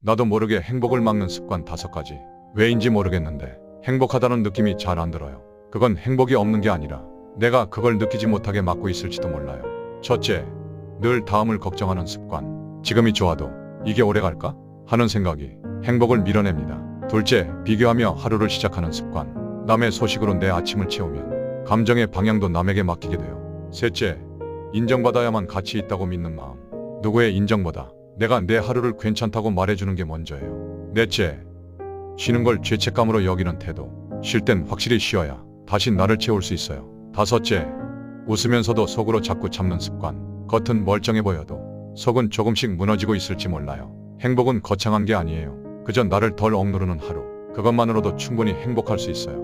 나도 모르게 행복을 막는 습관 5가지. 왜인지 모르겠는데 행복하다는 느낌이 잘 안 들어요. 그건 행복이 없는 게 아니라 내가 그걸 느끼지 못하게 막고 있을지도 몰라요. 첫째, 늘 다음을 걱정하는 습관. 지금이 좋아도 이게 오래 갈까? 하는 생각이 행복을 밀어냅니다. 둘째, 비교하며 하루를 시작하는 습관. 남의 소식으로 내 아침을 채우면 감정의 방향도 남에게 맡기게 돼요. 셋째, 인정받아야만 가치 있다고 믿는 마음. 누구의 인정보다 내가 내 하루를 괜찮다고 말해주는 게 먼저예요. 넷째, 쉬는 걸 죄책감으로 여기는 태도. 쉴 땐 확실히 쉬어야 다시 나를 채울 수 있어요. 다섯째, 웃으면서도 속으로 자꾸 참는 습관. 겉은 멀쩡해 보여도 속은 조금씩 무너지고 있을지 몰라요. 행복은 거창한 게 아니에요. 그저 나를 덜 억누르는 하루. 그것만으로도 충분히 행복할 수 있어요.